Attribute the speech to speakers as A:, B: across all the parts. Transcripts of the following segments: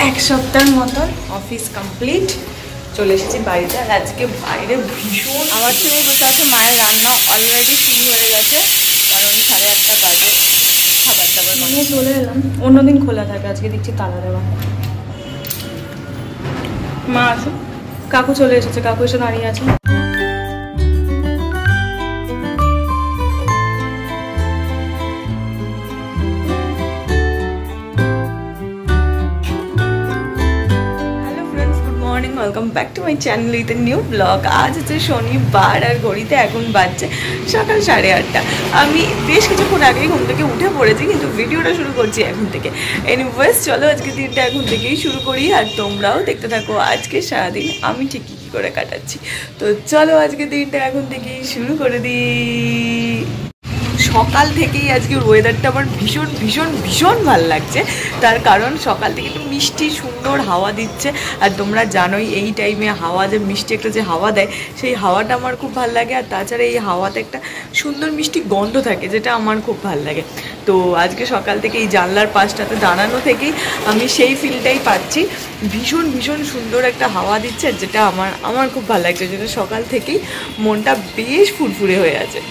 A: এক সপ্তাহের মতন অফিস কমপ্লিট, চলে এসেছি বাড়িতে। আর আজকে বাইরে ভীষণ আমার ছেলে বসে আছে। মায়ের রান্না অলরেডি শুরু হয়ে গেছে, কারণ 8:30 বাজে। খাবার দাবার নিয়ে চলে এলাম। অন্যদিন খোলা থাকে, আজকে দেখছি তালা দেওয়া। মা আসো, কাকু চলে এসেছে, কাকু এসে দাঁড়িয়ে আছে। Welcome back to my channel with a new blog. আজ হচ্ছে শনিবার আর ঘড়িতে এখন বাজছে সকাল 8:30। আমি বেশ কিছুক্ষণ আগেই ঘুম থেকে উঠে পড়েছি, কিন্তু ভিডিওটা শুরু করছি এখন থেকে। এনিওয়েজ চলো আজকে দিনটা এখন থেকেই শুরু করি, আর তোমরাও দেখতে থাকো আজকে সারাদিন আমি ঠিক কী করে কাটাচ্ছি। তো চলো আজকে দিনটা এখন থেকেই শুরু করে দিই। সকাল থেকেই আজকে ওয়েদারটা আমার ভীষণ ভীষণ ভীষণ ভালো লাগছে। তার কারণ সকাল থেকে একটু মিষ্টি সুন্দর হাওয়া দিচ্ছে, আর তোমরা জানোই এই টাইমে হাওয়া যে মিষ্টি একটা যে হাওয়া দেয়, সেই হাওয়াটা আমার খুব ভালো লাগে। আর তাছাড়া এই হাওয়াতে একটা সুন্দর মিষ্টি গন্ধ থাকে, যেটা আমার খুব ভালো লাগে। তো আজকে সকাল থেকে এই জানলার পাশটাতে দাঁড়ানো থেকেই আমি সেই ফিলটাই পাচ্ছি। ভীষণ ভীষণ সুন্দর একটা হাওয়া দিচ্ছে, যেটা আমার খুব ভালো লাগছে। যেটা সকাল থেকেই মনটা বেশ ফুরফুরে হয়ে আছে।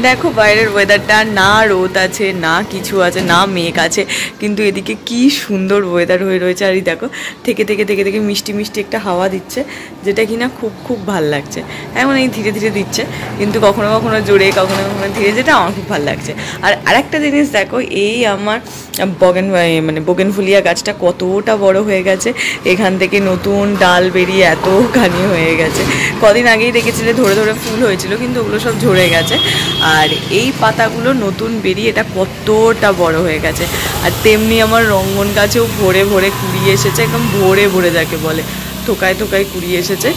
A: দেখো বাইরের ওয়েদারটা, না রোদ আছে না কিছু আছে, না মেঘ আছে, কিন্তু এদিকে কি সুন্দর ওয়েদার হয়ে রয়েছে। আর এই দেখো থেকে থেকে থেকে থেকে মিষ্টি মিষ্টি একটা হাওয়া দিচ্ছে, যেটা কিনা খুব খুব ভাল লাগছে। এখন এই ধীরে ধীরে দিচ্ছে, কিন্তু কখনো কখনো জোরে কখনো কখনো ধীরে, যেটা আমার খুব ভালো লাগছে। আর আরেকটা জিনিস দেখো, এই আমার বোগেনভেলিয়া গাছটা কতটা বড় হয়ে গেছে। এখান থেকে নতুন ডাল বেরিয়ে এতখানি হয়ে গেছে। কদিন আগেই দেখেছিলে ধরে ধরে ফুল হয়েছিল, কিন্তু ওগুলো সব ঝরে গেছে। আর এই পাতাগুলো নতুন বেরিয়ে এটা কতটা বড় হয়ে গেছে। আর তেমনি আমার রঙ্গন গাছেও ভরে ভরে কুড়িয়ে এসেছে, একদম ভরে ভরে যাকে বলে, থোকায় থোকায় কুড়িয়ে এসেছে।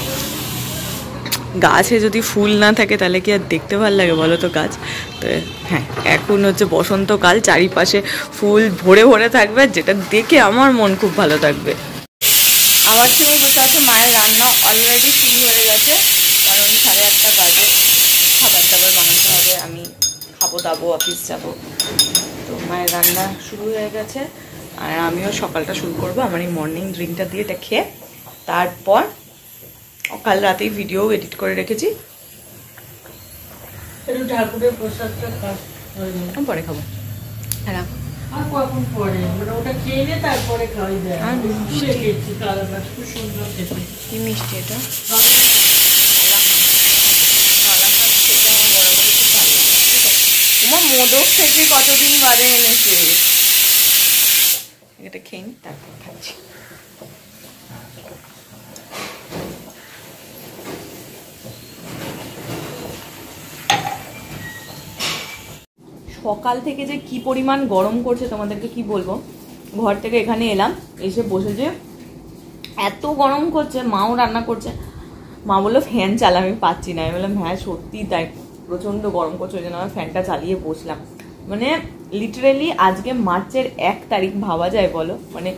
A: গাছে যদি ফুল না থাকে তাহলে কি আর দেখতে ভালো লাগে বলো তো গাছ? তো হ্যাঁ, এখন হচ্ছে বসন্তকাল, চারিপাশে ফুল ভরে ভরে থাকবে, যেটা দেখে আমার মন খুব ভালো থাকবে। আমার ছেলে বসে আছে। মায়ের রান্না অলরেডি শুরু হয়ে গেছে, কারণ 8:30 বাজে। খাবার দাবার বানাতে হবে, আমি খাবো দাবো, অফিস যাবো। তো মায়ের রান্না শুরু হয়ে গেছে, আর আমিও সকালটা শুরু করবো আমার এই মর্নিং ড্রিঙ্কটা দিয়ে, এটা খেয়ে। তারপর কাল রাতেই ভিডিও এডিট করে রেখেছি,
B: ঠাকুরের প্রসাদটা
A: পরে খাবো। হ্যাঁ কি মিষ্টি এটা, তোমার মোদক থেকে কতদিন বাদে এনেছে। এটা খেয়ে নি, তারপর খাচ্ছি। সকাল থেকে যে কি পরিমাণ গরম করছে তোমাদেরকে কি বলবো। ঘর থেকে এখানে এলাম, এসে বসেছে, এত গরম করছে। মাও রান্না করছে, মা বললো ফ্যান চালা, আমি পাচ্ছি না। আমি বললাম হ্যাঁ সত্যি তাই, প্রচণ্ড গরম করছে, ওই জন্য আমি ফ্যানটা চালিয়ে বসলাম। মানে লিটারেলি আজকে মার্চের 1 তারিখ, ভাবা যায় বলো? মানে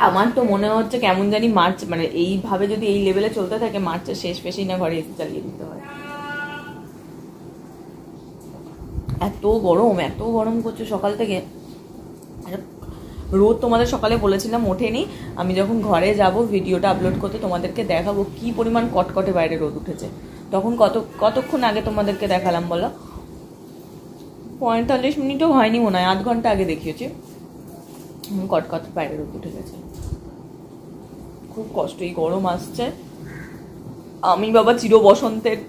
A: আমার তো মনে হচ্ছে কেমন জানি মার্চ, মানে এইভাবে যদি এই লেভেলে চলতে থাকে মার্চের শেষ পেশেই না ঘরে এসি চালিয়ে দিতে হয়। এত গরম করছে সকাল থেকে। রোদ তোমাদের সকালে বলেছিলাম ওঠেনি। আমি যখন ঘরে যাব ভিডিওটা আপলোড করতে তোমাদেরকে দেখাবো কি পরিমাণ কটকটে বাইরে রোদ উঠেছে। তখন কতক্ষণ আগে তোমাদেরকে দেখালাম বলো? 45 মিনিটও হয়নি মনে হয়, 1/2 ঘন্টা আগে দেখিয়েছি। কটকটে বাইরে রোদ উঠে গেছে, খুব কষ্ট। এই গরম আসছে। আমি বাবা চির বসন্তের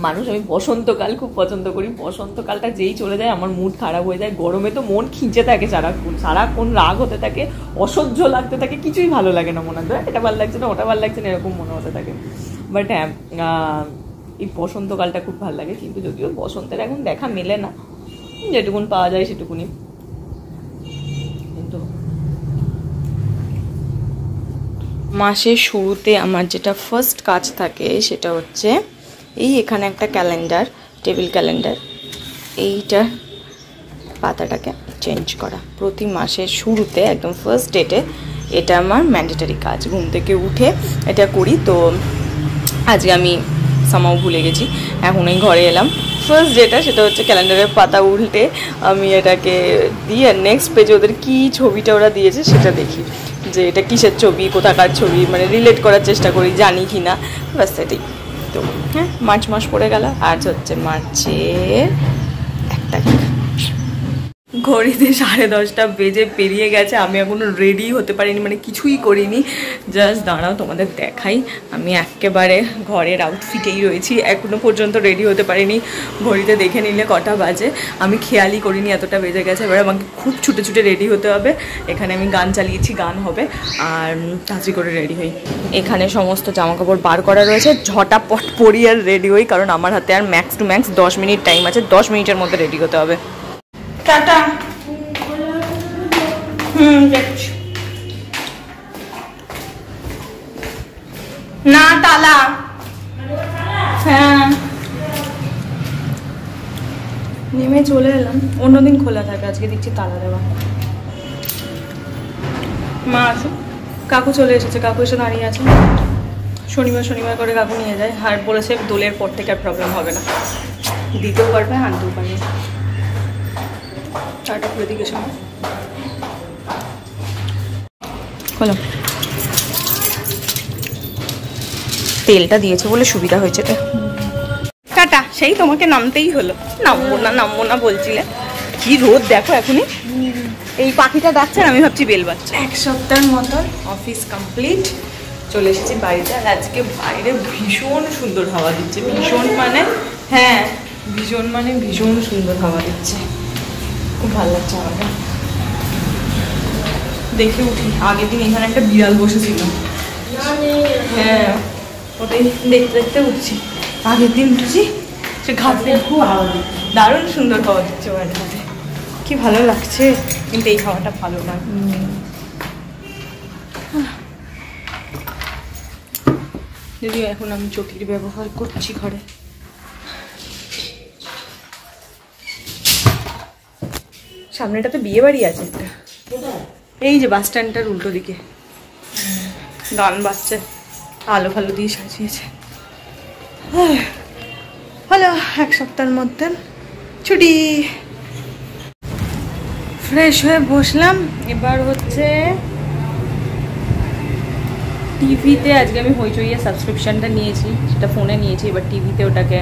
A: মানুষ, আমি বসন্তকাল খুব পছন্দ করি। বসন্তকালটা যেই চলে যায় আমার মুড খারাপ হয়ে যায়। গরমে তো মন খিঁচে থাকে সারাক্ষণ রাগ হতে থাকে, অসহ্য লাগতে থাকে, কিছুই ভালো লাগে না। মনে হয় এটা ভালো লাগছে না, ওটা ভালো লাগছে না, এরকম মনে হতে থাকে। বাট হ্যাঁ, এই বসন্তকালটা খুব ভালো লাগে। কিন্তু যদিও বসন্তের এখন দেখা মেলে না, যেটুকুন পাওয়া যায় সেটুকুনি। কিন্তু মাসের শুরুতে আমার যেটা ফার্স্ট কাজ থাকে সেটা হচ্ছে এই এখানে একটা ক্যালেন্ডার, টেবিল ক্যালেন্ডার, এইটার পাতাটাকে চেঞ্জ করা প্রতি মাসের শুরুতে, একদম ফার্স্ট ডেটে। এটা আমার ম্যান্ডেটারি কাজ, ঘুম থেকে উঠে এটা করি। তো আজকে আমি সামাও ভুলে গেছি, এখন এই ঘরে এলাম, ফার্স্ট যেটা সেটা হচ্ছে ক্যালেন্ডারের পাতা উল্টে আমি এটাকে দিয়ে নেক্সট পেজে ওদের কী ছবিটা ওরা দিয়েছে সেটা দেখি, যে এটা কিসের ছবি, কোথাকার ছবি, মানে রিলেট করার চেষ্টা করি জানি কি না, ব্যাস সেটাই। তো হ্যাঁ, মার্চ মাস পড়ে গেল, আজ হচ্ছে মার্চের 1 তারিখ। ঘড়িতে 10:30 বেজে পেরিয়ে গেছে, আমি এখনো রেডি হতে পারিনি, মানে কিছুই করিনি। জাস্ট দাঁড়াও তোমাদের দেখাই, আমি একেবারে ঘরের আউটফিটেই রয়েছি, এখনো পর্যন্ত রেডি হতে পারিনি। ঘড়িতে দেখে নিলে কটা বাজে, আমি খেয়ালই করিনি এতটা বেজে গেছে। এবার আমাকে খুব ছুটে ছুটে রেডি হতে হবে। এখানে আমি গান চালিয়েছি, গান হবে, আর তাড়াতাড়ি করে রেডি হই। এখানে সমস্ত জামাকাপড় বার করা রয়েছে, ঝটাপট পরি আর রেডি হই, কারণ আমার হাতে আর max to max 10 minute time আছে, 10 মিনিটের মধ্যে রেডি হতে হবে। টাটা। দেখছি না তালা, হ্যাঁ নেমে চলে এলাম। অন্যদিন খোলা থাকে, আজকে দেখছি তালা দেওয়া। মা আসুক, কাকু চলে এসেছে, কাকু এসে দাঁড়িয়ে আছে। শনিবার করে কাকু নিয়ে যায়, আর বলেছে দোলের পর থেকে আর প্রবলেম হবে না, দিতেও পারবে আনতেও পারবে। চাটা করে দিকে সময় হলো, তেলটা দিয়েছে বলে সুবিধা হয়েছে। টাটা। সেই তোমাকে নামতেই হলো, নামবো না বলছিলে। কি রোদ দেখো এখনই, এই পাখিটা ডাকছে, আমি ভাবছি বেল বাজছে। 1 সপ্তাহের মতন অফিস কমপ্লিট, চলে এসেছি বাড়িতে। আর আজকে বাইরে ভীষণ সুন্দর হাওয়া দিচ্ছে, ভীষণ মানে হ্যাঁ ভীষণ সুন্দর হাওয়া দিচ্ছে, খুব ভালো লাগছে আমাকে। দেখে উঠি, আগের দিন এখানে একটা বিড়াল বসেছিল, হ্যাঁ ওটাই দেখতে দেখতে উঠছি। আগের দিন উঠেছি, সে ঘাটে খুব হাওয়া দিচ্ছে, দারুণ সুন্দর হাওয়া দিচ্ছে বাড়িতে, কি ভালো লাগছে। কিন্তু এই হাওয়াটা ভালো না, যদিও এখন আমি চটির ব্যবহার করছি ঘরে। সামনেটা তো বিয়ে বাড়ি আছে একটা, এই যে বাস স্ট্যান্ডটার উল্টো দিকে গান বাজছে, আলো ফালো দিয়ে সাজিয়েছে। হলো 1 সপ্তাহের মধ্যে ছুটি। ফ্রেশ হয়ে বসলাম, এবার হচ্ছে টিভিতে। আজকে আমি হইচইয়ের সাবস্ক্রিপশনটা নিয়েছি, সেটা ফোনে নিয়েছি, এবার টিভিতে ওটাকে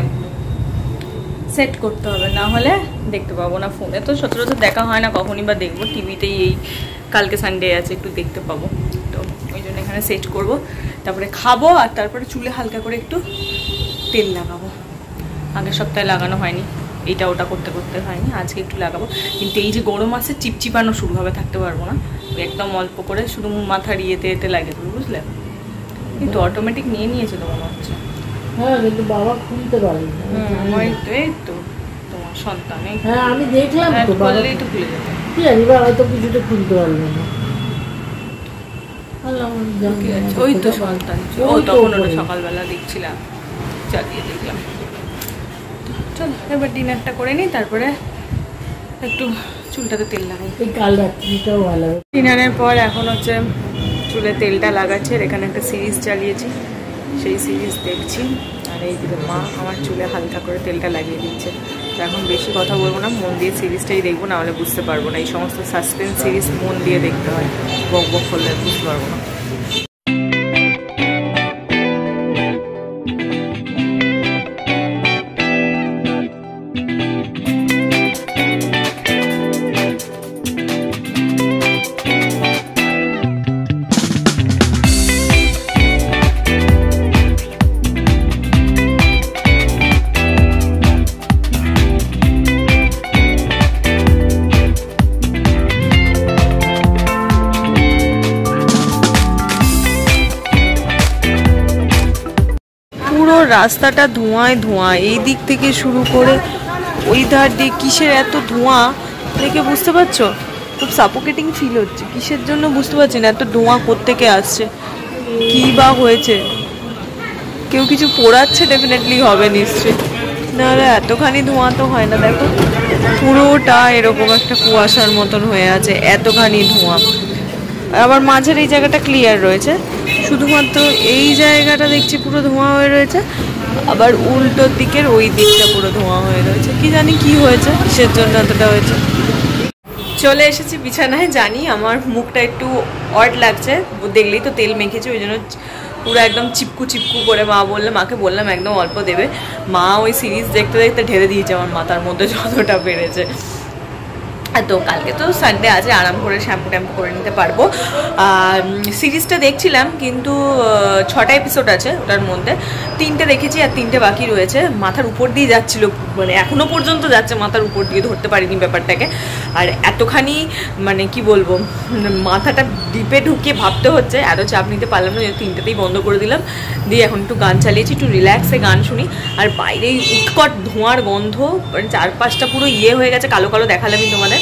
A: সেট করতে হবে, না হলে দেখতে পাবো না। ফোনে তো সচরাচর দেখা হয় না, কখনই বা দেখবো, টিভিতেই এই কালকে সানডে আছে একটু দেখতে পাবো, তো ওই জন্য এখানে সেট করব। তারপরে খাবো, আর তারপরে চুলে হালকা করে একটু তেল লাগাবো। আগের সপ্তাহে লাগানো হয়নি, এইটা ওটা করতে করতে হয়নি, আজকে একটু লাগাবো। কিন্তু এই যে গরম আসে, চিপচিপানো শুরু হবে, থাকতে পারবো না। একদম অল্প করে শুধু মাথার ইয়েতে এতে লাগিয়ে দেবো, বুঝলে? কিন্তু অটোমেটিক নিয়ে নিয়েছে তো মনে হচ্ছে।
B: হ্যাঁ, কিন্তু বাবা খুলতে পারেনি।
A: এই তো তোমার সন্তান,
B: হ্যাঁ আমি দেখলাম তো,
A: বললেই তো খুলে যেত।
B: কি জানি বাবা তো কিছুটা খুলতে পারবে না।
A: ওই তো সন্তান, ও তখন ওটা সকালবেলা দেখছিলাম, চালিয়ে দেখলাম। চল এবার ডিনারটা করে নিই, তারপরে একটু চুলটাতে তেল লাগাই।
B: কাল রাত্রিটাও ভালো।
A: ডিনারের পর এখন হচ্ছে চুলে তেলটা লাগাচ্ছে, আর এখানে একটা সিরিজ চালিয়েছি, সেই সিরিজ দেখছি। আর এই দিকে মা আমার চুলে হালকা করে তেলটা লাগিয়ে দিচ্ছে। তো এখন বেশি কথা বলবো না, মন দিয়ে সিরিজটাই দেখবো, না হলে বুঝতে পারবো না। এই সমস্ত সাসপেন্স সিরিজ মন দিয়ে দেখতে হয়, বক বক করলে বুঝতে পারবো না। রাস্তাটা ধোঁয়ায় ধোঁয়া, এই দিক থেকে শুরু করে ওই ধার দিয়ে। কিসের এত ধোঁয়া দেখে বুঝতে পারছো? খুব সাফোকেটিং ফিল হচ্ছে, কিসের জন্য বুঝতে পারছি না। এত ধোঁয়া কোত্থেকে আসছে, কি বা হয়েছে? কেউ কিছু পোড়াচ্ছে, ডেফিনেটলি হবে নিশ্চয়ই, নাহলে এতখানি ধোঁয়া তো হয় না। দেখো পুরোটা এরকম একটা কুয়াশার মতন হয়ে আছে, এতখানি ধোঁয়া। আবার মাঝের এই জায়গাটা ক্লিয়ার রয়েছে, শুধুমাত্র এই জায়গাটা দেখছি পুরো ধোঁয়া হয়ে রয়েছে। আবার উল্টোর দিকের ওই দিকটা পুরো ধোঁয়া হয়ে রয়েছে। কি জানি কি হয়েছে, কিসের জন্য এতটা হয়েছে। চলে এসেছি বিছানায়। জানি আমার মুখটা একটু অড লাগছে, দেখলেই তো তেল মেখেছি, ওই জন্য পুরো একদম চিপকু চিপকু করে। মাকে বললাম একদম অল্প দেবে। মা ওই সিরিজ দেখতে দেখতে ঢেলে দিয়েছে আমার মাথার মধ্যে যতটা পেরেছে। তো কালকে তো সানডে আছে, আরাম করে শ্যাম্পু ট্যাম্পু করে নিতে পারবো। সিরিজটা দেখছিলাম কিন্তু 6টা এপিসোড আছে, ওটার মধ্যে 3টে দেখেছি আর 3টে বাকি রয়েছে। মাথার উপর দিয়ে যাচ্ছিল, মানে এখনো পর্যন্ত যাচ্ছে মাথার উপর দিয়ে, ধরতে পারিনি ব্যাপারটাকে। আর এতখানি মানে কি বলবো, মাথাটা ডিপে ঢুকিয়ে ভাবতে হচ্ছে, এত চাপ নিতে পারলাম না, 3টেতেই বন্ধ করে দিলাম। দিয়ে এখন একটু গান চালিয়েছি, একটু রিল্যাক্সে গান শুনি। আর বাইরে উৎকট ধোঁয়ার গন্ধ, মানে চারপাশটা পুরো হয়ে গেছে, কালো কালো দেখালামই তোমাদের।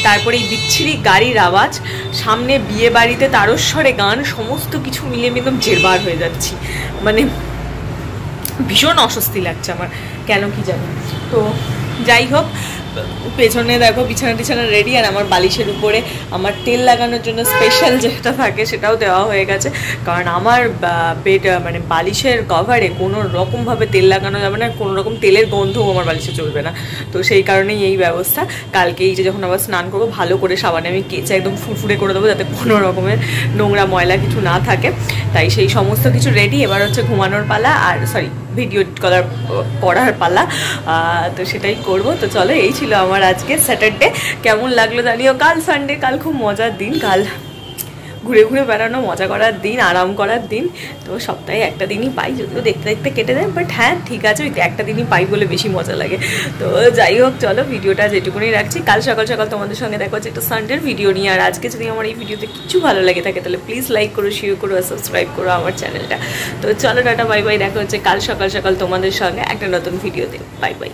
A: তারপরে এই বিচ্ছিরি গাড়ির আওয়াজ, সামনে বিয়ে বাড়িতে তারস্বরে গান, সমস্ত কিছু মিলে আমি একদম জেরবার হয়ে যাচ্ছি। মানে ভীষণ অস্বস্তি লাগছে আমার, কেন কি জানি। তো যাই হোক, পেছনে দেখো বিছানা টিছানা রেডি। আর আমার বালিশের উপরে আমার তেল লাগানোর জন্য স্পেশাল যেটা থাকে সেটাও দেওয়া হয়ে গেছে। কারণ আমার বেড মানে বালিশের কভারে কোনো রকমভাবে তেল লাগানো যাবে না, কোনো রকম তেলের গন্ধও আমার বালিশে চলবে না। তো সেই কারণেই এই ব্যবস্থা। কালকে এই যে যখন আবার স্নান করবো, ভালো করে সাবানে আমি কেচে একদম ফুরফুরে করে দেবো, যাতে কোনো রকমের নোংরা ময়লা কিছু না থাকে। তাই সেই সমস্ত কিছু রেডি। এবার হচ্ছে ঘুমানোর পালা, আর ভিডিও করার পালা। তো সেটাই করব। তো চলো, এই ছিল আমার আজকে স্যাটারডে। কেমন লাগলো জানিও। কাল সানডে, কাল খুব মজার দিন, কাল ঘুরে ঘুরে বেড়ানো, মজা করার দিন, আরাম করার দিন। তো সপ্তাহে একটা দিনই পাই, যদিও দেখতে দেখতে কেটে যায়, বাট হ্যাঁ ঠিক আছে, ওই একটা দিনই পাই বলে বেশি মজা লাগে। তো যাই হোক, চলো ভিডিওটা যেটুকুনি রাখছি। কাল সকাল সকাল তোমাদের সঙ্গে দেখা হচ্ছে একটা সানডের ভিডিও নিয়ে। আর আজকে যদি আমার এই ভিডিওতে কিছু ভালো লাগে থাকে, তাহলে প্লিজ লাইক করো, শেয়ার করো আর সাবস্ক্রাইব করো আমার চ্যানেলটা। তো চলো টাটা, বাই বাই। দেখা হচ্ছে কাল সকাল সকাল তোমাদের সঙ্গে একটা নতুন ভিডিওতে। Bye bye.